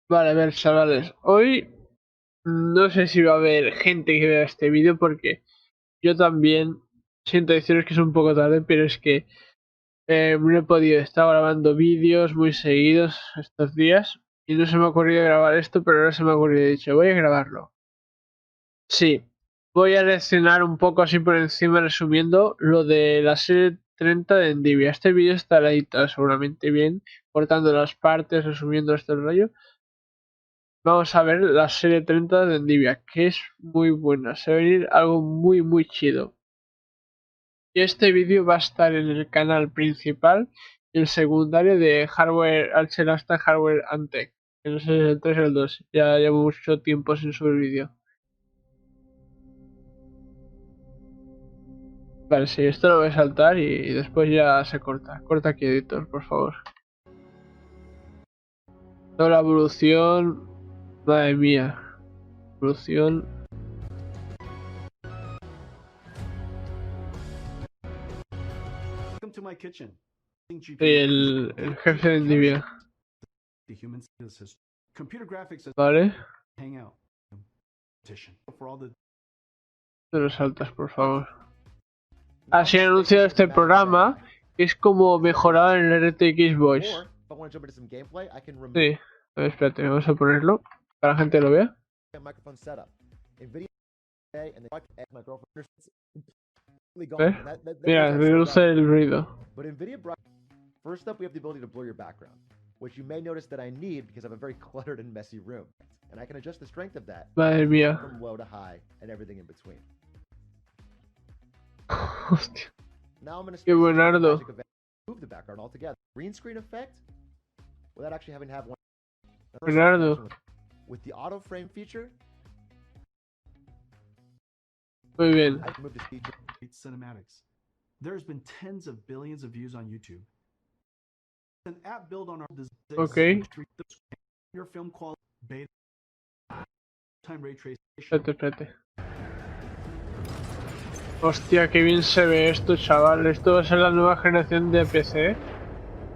Vale, a ver, chavales, hoy no sé si va a haber gente que vea este vídeo porque yo también siento deciros que es un poco tarde, pero es que no he podido estar grabando vídeos muy seguidos estos días y no se me ha ocurrido grabar esto, pero ahora se me ha ocurrido y he dicho, voy a grabarlo. Sí, voy a reaccionar un poco así por encima resumiendo lo de la serie 30 de Nvidia. Este vídeo estará editado seguramente bien, cortando las partes, resumiendo este rollo. Vamos a ver la serie 30 de Nvidia, que es muy buena. Se va a venir algo muy chido. Y este vídeo va a estar en el canal principal y el secundario de Hardware Axel hasta Hardware Tech. Que no sé si es el 3 o el 2. Ya llevo mucho tiempo sin subir vídeo. Vale, sí, esto lo voy a saltar y después ya se corta. Corta aquí, editor, por favor. Toda la evolución. Madre mía. Evolución. El jefe de Nvidia. Vale. Te lo saltas, por favor. Así han anunciado este programa, que es como mejorado en el RTX Voice. Sí. A ver, espérate, vamos a ponerlo. Para que la gente lo vea. ¿Ves? Mira, reduce el ruido. First up, we have the ability to blur your background, which you may notice that I need because I have a very cluttered and messy room. And I can adjust the strength of that Madre mía. from low to high and everything in between. Hostia. Now I'm going to Qué buenardo. move the background altogether. Green screen effect without actually having to have one. Buenardo. With the auto frame feature. Muy bien. I can move the speed cinematics. There's been tens of billions of views on YouTube. An app built on our design. Ok. Your film quality beta time ray tracing. Espérate. Hostia, qué bien se ve esto, chaval. Esto va a ser la nueva generación de PC.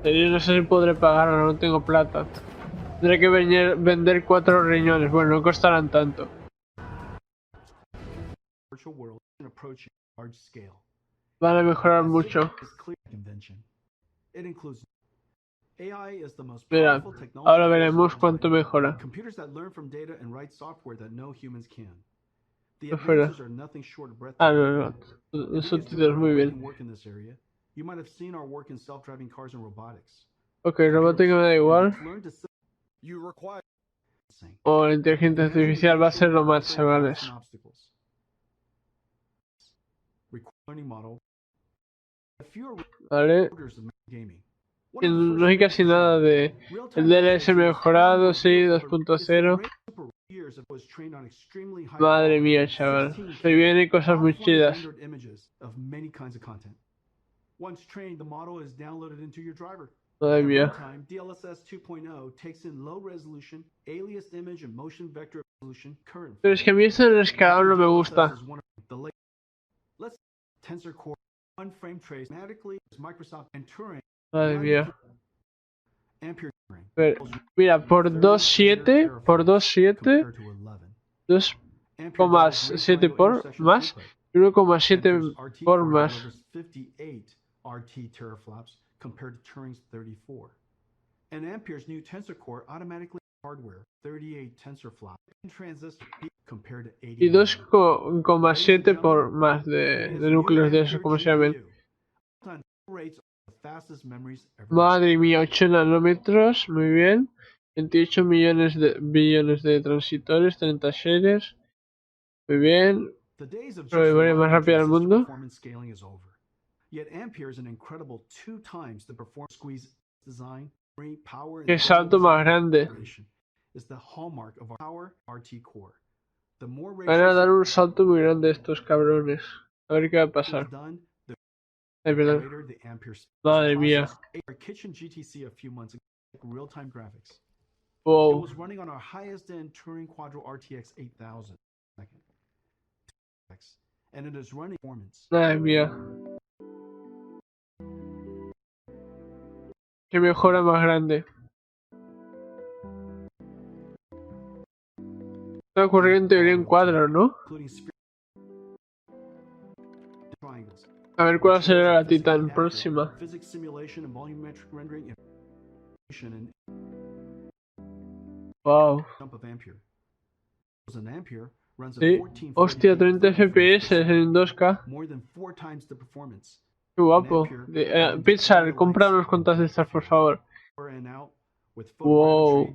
Yo no sé si podré pagarlo, no tengo plata. Tendré que vender 4 riñones. Bueno, no costarán tanto. Van a mejorar mucho. Mira, ahora veremos cuánto mejora. Fuera. Ah, no. Eso títulos muy bien. Ok, robótica me da igual. O la inteligencia artificial va a ser lo más, chavales. Vale. No hay casi nada de... El DLS mejorado, sí, 2.0. Madre mía, chaval. Se vienen cosas muy chidas. Madre mía. Pero es que a mí esto del escalado no me gusta. Madre mía. Pero, mira, por 2.7, por 2.7, 2,7 por más, 1,7 por más. Compared to Turing's 34. And Ampere's new Tensor Core automatically hardware 38 tensor flops transistor compared to 80. Y 2,7 por más de núcleos de eso, como se llaman. Madre mía, 8 nanómetros, muy bien. 28 billones de transistores, 30 shares. Muy bien. Memoria más rápida del mundo. Qué salto más grande. Van a dar un salto muy grande estos cabrones. A ver qué va a pasar. Ay, perdón. Madre mía. Wow. Madre mía. Qué mejora más grande. Va a ocurrir en teoría en cuadros, ¿no? A ver cuál será la Titan próxima. Wow. Sí. Hostia, 30 FPS en 2K. Qué guapo. Pixar, compra unas cuantas de estas, por favor. Wow.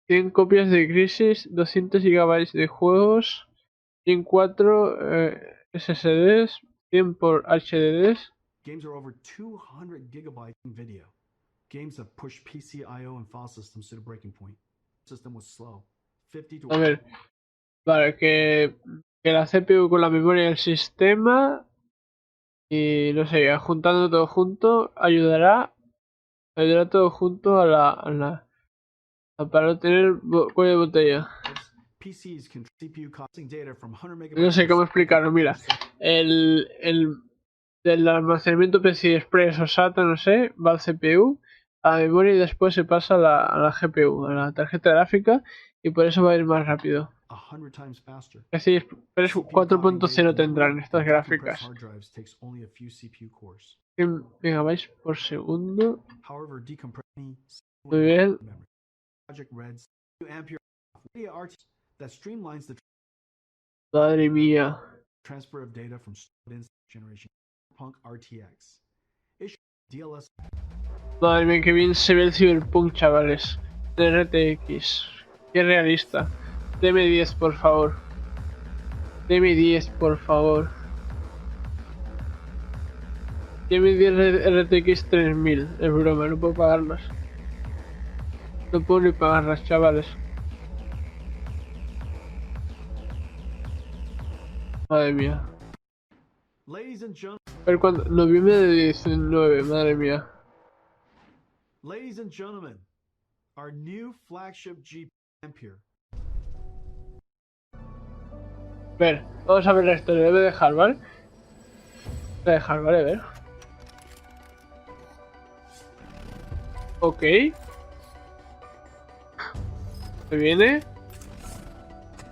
100 copias de Crisis, 200 GB de juegos, 104 SSDs, 100 por HDDs. Games are over 200 gigabytes Nvidia. Games have pushed PC I/O and file systems to the breaking point. The system was slow. 50 to A ver, vale, que la CPU con la memoria del sistema y no sé, juntando todo junto ayudará todo junto para no tener cuello de botella. No sé cómo explicarlo, mira, del almacenamiento PCI Express o SATA, no sé, va al CPU, a la memoria y después se pasa a la GPU, a la tarjeta gráfica, y por eso va a ir más rápido. PCI Express 4.0 tendrán estas gráficas. 100 megabytes por segundo. Muy bien. Madre mía. Madre mía, que bien se ve el Cyberpunk, chavales. De RTX. Qué realista. Deme 10, por favor. Deme 10, por favor. Deme 10 RTX 3000. Es broma, no puedo pagarlas. No puedo ni pagarlas, chavales. Madre mía. A ver cuándo. Noviembre de 19, madre mía. Ladies and gentlemen, our new flagship GPU Ampere. A ver, vamos a ver esto, le debe dejar, ¿vale? Debe dejar, vale, a ver. Ok. Se viene.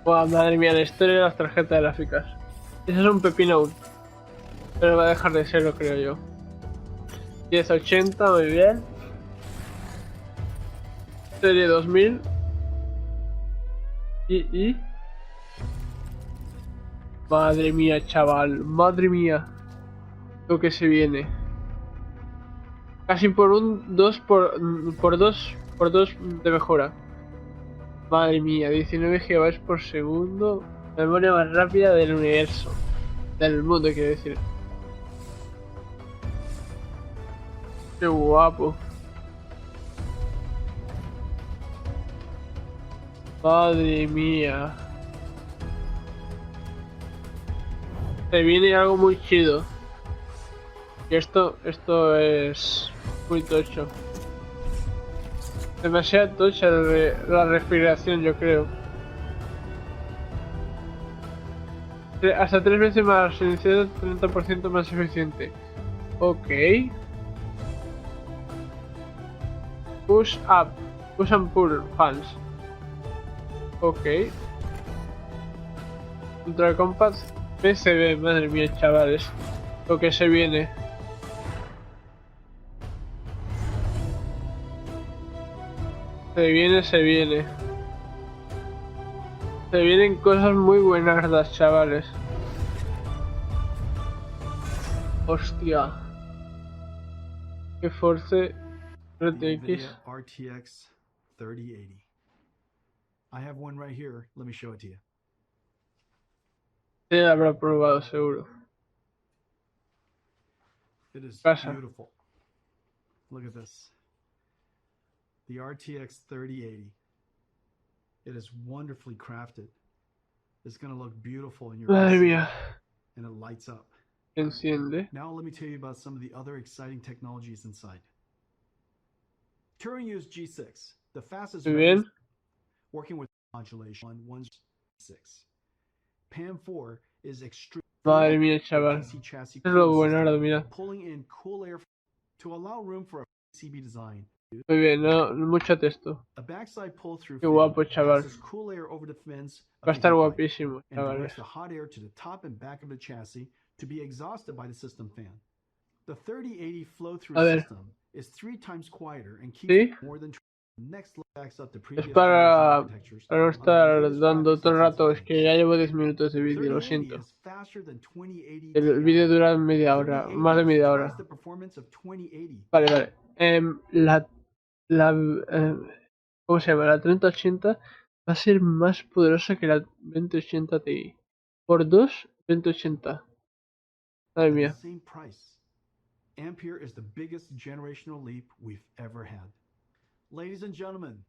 Buah, madre mía, la historia de las tarjetas gráficas. Ese es un pepino aún. Pero va a dejar de serlo, creo yo. 1080, muy bien. Serie 2000. Y... Madre mía, chaval. Madre mía. Lo que se viene. Casi por un 2 por 2 de mejora. Madre mía, 19 GB por segundo. La memoria más rápida del universo. Del mundo, quiero decir. Qué guapo. Madre mía. Se viene algo muy chido. Y esto es muy tocho. Demasiado tocha la respiración, yo creo. Hasta 3 veces más silencioso, 30% más eficiente. Ok. Push up. Push and pull fans. Ok. Ultra compact PCB, madre mía, chavales. Lo que se viene. Se viene. Se vienen cosas muy buenas, chavales. Hostia. Que force RTX. RTX 3080. I have one right here. Let me show it to you. Se habrá probado, seguro. It is Pasa. beautiful. Look at this. The RTX 3080. It is wonderfully crafted. It's going to look beautiful in your Madre PC, mía. and it lights up. Enciende. Now let me tell you about some of the other exciting technologies inside. Turing used G6, the fastest Muy bien. working with modulation on 1.6. PAM4 is extreme. Madre mía, chaval. Es lo bueno ahora, mira. Pulling in cool air to allow room for a PCB design. Muy bien, no mucho texto. A backside pull-through Qué fan guapo, chaval. passes cool air over the fins Va a of the estar heat pipe guapísimo, and chavales. directs the hot air to the top and back of the chassis to be exhausted by the system fan. The 3080 flow-through system is 3 times quieter and keeps ¿Sí? more than next backs up to Es previous para architectures no on the estar latest dando graphics todo el rato, es intensive que ya llevo 10 minutos de vídeo, lo 3080 siento. is faster than 2080 El Ti. vídeo dura media hora, más de 3080 is media twice hora. the performance of 2080. Vale. ¿Cómo se llama? La 3080 va a ser más poderosa que la 2080 Ti. Por 2, 2080. Madre At the mía. same price. Ampere is the biggest generational leap we've ever had. Ladies and gentlemen,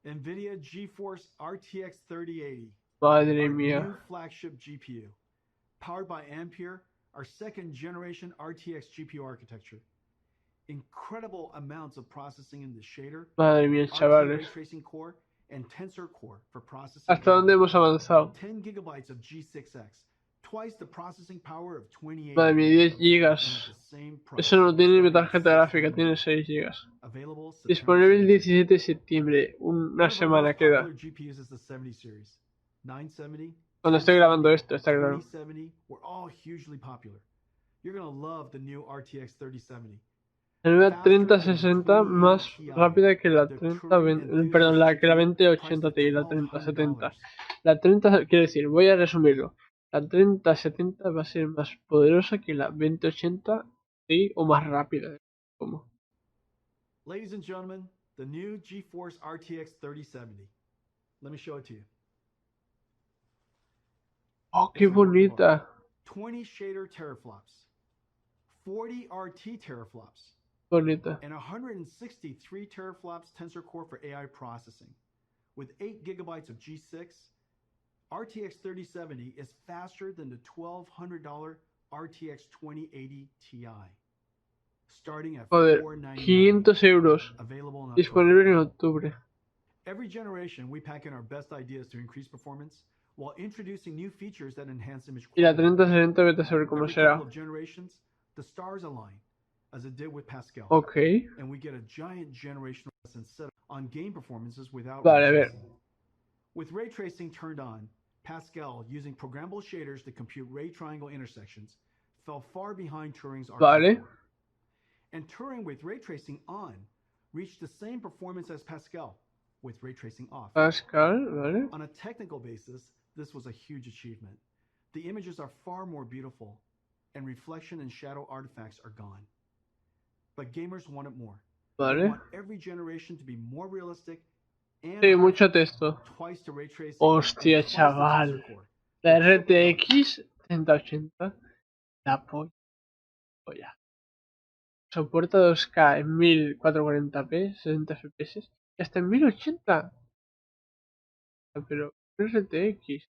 Nvidia GeForce RTX 3080, Madre our mía. new flagship GPU, powered by Ampere, our second generation RTX GPU architecture. Incredible amounts of processing in the shader, Madre mía, RT ray chavales. tracing core, and tensor core for processing. ¿Hasta dónde hemos avanzado? 10 gigabytes of G6X, twice the processing power of 2080. Madre mía, 10 and gigas. at the same price, Eso no tiene mi starting at tarjeta gráfica, tiene 699. 6 gigas. Available September Disponible el 17th. 17 de septiembre, One una of our semana most queda. popular GPUs is the 70 series. 970, Cuando estoy grabando esto, está claro. 2070 were all hugely popular. You're going to love the new RTX 3070. La nueva 3060 más rápida que la 3020, perdón, que la 2080 Ti, la 3070. La 30, quiero decir, voy a resumirlo. La 3070 va a ser más poderosa que la 2080 Ti o más rápida. ¿Cómo? Ladies and gentlemen, the new GeForce RTX 3070. Let me show it to you. Oh, qué bonita. 20 shader teraflops, 40 RT teraflops, Bonita. and 163 teraflops tensor core for AI processing. With 8 gigabytes of G6, RTX 3070 is faster than the $1,200 RTX 2080 Ti. Starting at Joder, 500 euros. available in Disponible en octubre. Every generation, we pack in our best ideas to increase performance while introducing new features that enhance image Y la quality. 3060 vete a saber cómo Every será. couple of generations, the stars align, as it did with Pascal. Ok. And we get a giant generational lesson set on game performances without Vale, a ray ver. tracing. With ray tracing turned on, Pascal, using programmable shaders to compute ray triangle intersections, fell far behind Turing's RT Vale. core. And Turing with ray tracing on reached the same performance as Pascal with ray tracing off. Pascal, vale. On a technical basis, this was a huge achievement. The images are far more beautiful, and reflection and shadow artifacts are gone. But gamers want it more. They Vale. want every generation to be more realistic and Sí, mucho texto. twice the ray tracing. Hostia, and twice the chaval. tensor core. La The triple RTX 3080. La polla. Soporta 2K en 1440p, 60 FPS. Y hasta en 1080. Pero no es RTX.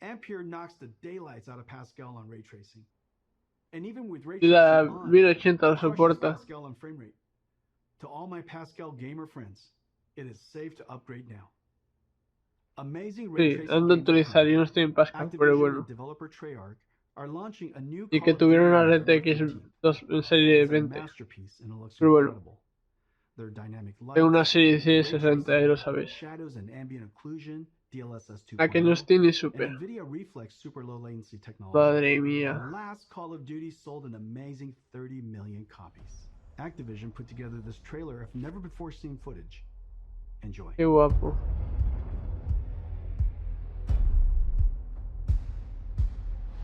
Ampere knocks the daylights out of Pascal on ray tracing. And even with ray Y la tracing on, 1080 lo it crushes soporta. Pascal on frame rate. To all my Pascal gamer friends, it is safe to upgrade now. Amazing ray Sí, tracing ando a games are actualizar coming. y no estoy en Pascal, pero Activision bueno. and developer Treyarch are launching a new Y Call que of Duty tuvieron una on November RTX 15th. 2 en serie It's a 20. masterpiece and it looks Pero bueno, incredible. Their dynamic tengo una lights, serie ray 60, ya lo tracing, sabes. shadows and ambient occlusion, DLSS A que no 2.0, estoy ni and super. Nvidia Reflex super low latency technology. Madre The mía. last Call of Duty sold an amazing 30 million copies. Activision put together this trailer of never before seen footage. Enjoy. Qué guapo.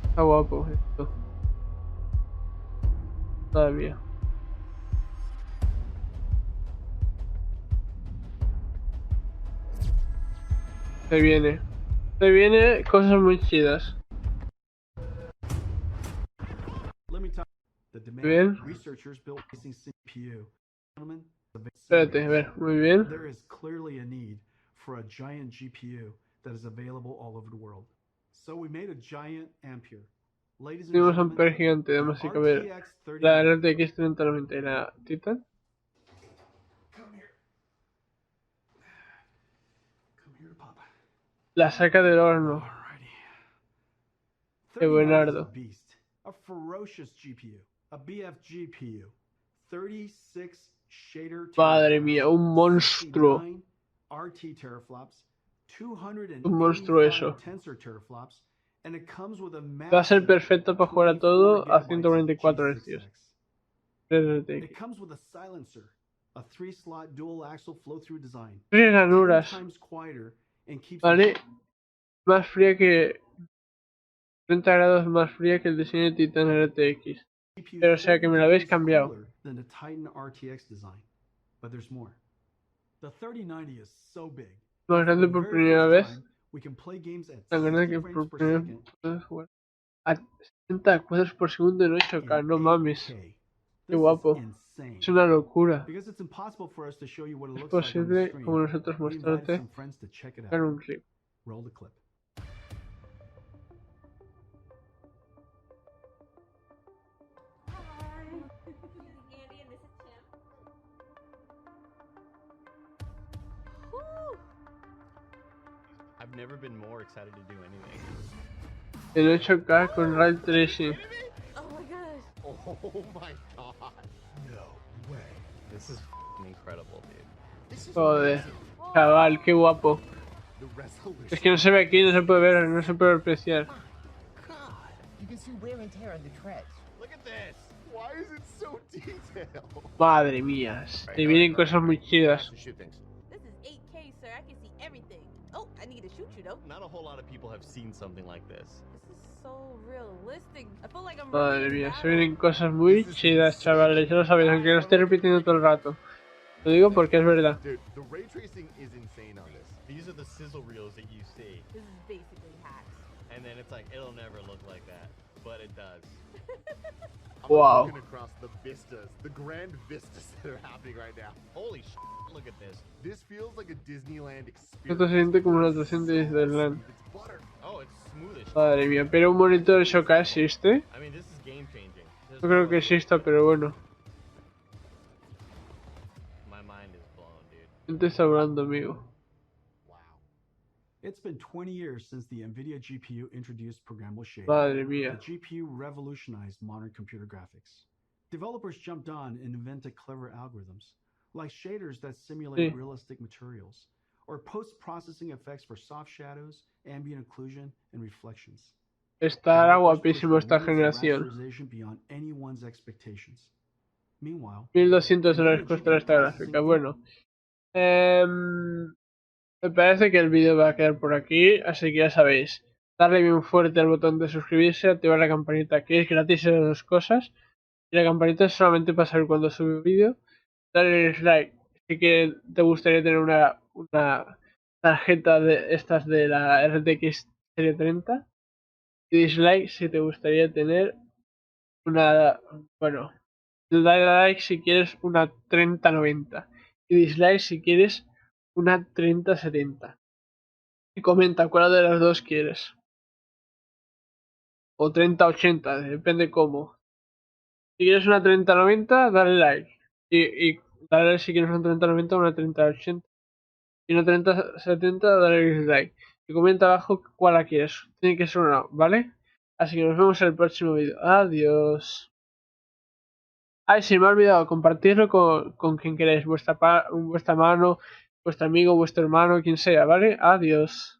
Está guapo esto. Madre mía. Se viene cosas muy chidas. Let me tell you, the Bien. demand researchers built racing CPU. Gentlemen, Espérate, a ver, muy bien. there is clearly a need for a giant GPU that is available all over the world. So we made a giant Ampere. Ladies and Tenemos un gentlemen, per gigante, the damas y caballeros. RTX 30. La RTX 3090 y la Titan. Come here. Come here, Papa. La saca del horno. Alrighty. Qué 3090 is a buenardo. beast, a ferocious GPU, a BF GPU, 36 shader Madre teraflops, mía, un monstruo. 69 RT teraflops, Un monstruo 285 eso. tensor teraflops, and it comes with a Va a ser massive perfecto para jugar a 24 todo a gigabytes of 144 Hz. G6X. It comes with a silencer, a 3-slot dual axle flow-through design, 3 10 ranuras. times quieter, and keeps Vale, más fría que 30 grados más fría que el diseño de Titan RTX. GPU Pero o sea que me lo habéis cambiado. cooler than the Titan RTX design. But there's more. The 3090 is so big. Más that for grande the por very primera first vez. time, we can play games at Tan grande 60 que frames por per primera second vez puedes jugar a 60 cuadros por segundo en 8K. in No mames. 8K. Qué This is guapo. insane. Es una locura. Because it's impossible for us to show you what it Es looks like on the posible, como stream, nosotros we invited mostrarte some friends to check it en out. un clip. Roll the clip. I've never been more excited to do anything. En 8K con Ray Tracing. Oh my gosh. Oh my god. No way. This is incredible, dude. This is Joder. amazing. Chaval, qué guapo. The resolution. Es que no se ve aquí, no se puede ver, no se puede apreciar. God. You can see wear and tear on the treads. Look at this. Why is it so detailed? Madre mía, te vienen cosas muy chidas. This is 8K, sir. I can see everything. Oh, I need to shoot you though. Not a whole lot of people have seen something like this. This is so realistic. I feel like I'm Madre really in mía, se battle. vienen cosas muy chidas, chavales. Ya lo sabéis, aunque lo esté repitiendo todo el rato. Lo digo porque es verdad. Dude, the ray tracing is insane on this. These are the sizzle reels that you see. This is basically hacks. And then it's like, it'll never look like that. But it does. Wow. I'm looking across the vistas, the grand vistas that are happening right now. Holy shit, look at this. This feels like a Disneyland experience. Esto se siente como una atracción de Disneyland. It's butter. Oh, it's smooth as shit. Madre mía, pero un monitor 8K existe. I mean, this is game changing. There's No creo no que way. exista, pero bueno. My mind is blown, dude. ¿Quién te está hablando, amigo? Wow. It's been 20 years since the Nvidia GPU introduced programmable shading. Madre mía. The GPU revolutionized modern computer graphics. Developers jumped on and invented clever algorithms, like shaders that simulate Sí. realistic materials, or post-processing effects for soft shadows, ambient occlusion, and reflections. Estará Developers guapísimo pushed the esta limits of generación. rasterization beyond anyone's expectations. Meanwhile, 1200 dólares Nvidia cuesta GPU esta gráfica. Bueno. Me parece que el vídeo va a quedar por aquí, así que ya sabéis. Darle bien fuerte al botón de suscribirse, activar la campanita, que es gratis en las dos cosas. Y la campanita es solamente para saber cuando sube un vídeo. Darle like si que te gustaría tener una tarjeta de estas de la RTX serie 30. Y dislike si te gustaría tener una... Bueno, dale like si quieres una 3090. Y dislike si quieres una 3070. Y comenta cuál de las dos quieres. O 3080, depende cómo. Si quieres una 3090, dale like. Y dale like si quieres una 3090 o una 3080. Y una 3070, dale dislike. Y comenta abajo cuál la quieres. Tiene que ser una, ¿vale? Así que nos vemos en el próximo vídeo. Adiós. Ay, se me ha olvidado compartirlo con quien queráis. Vuestra mano, vuestro amigo, vuestro hermano, quien sea, ¿vale? Adiós.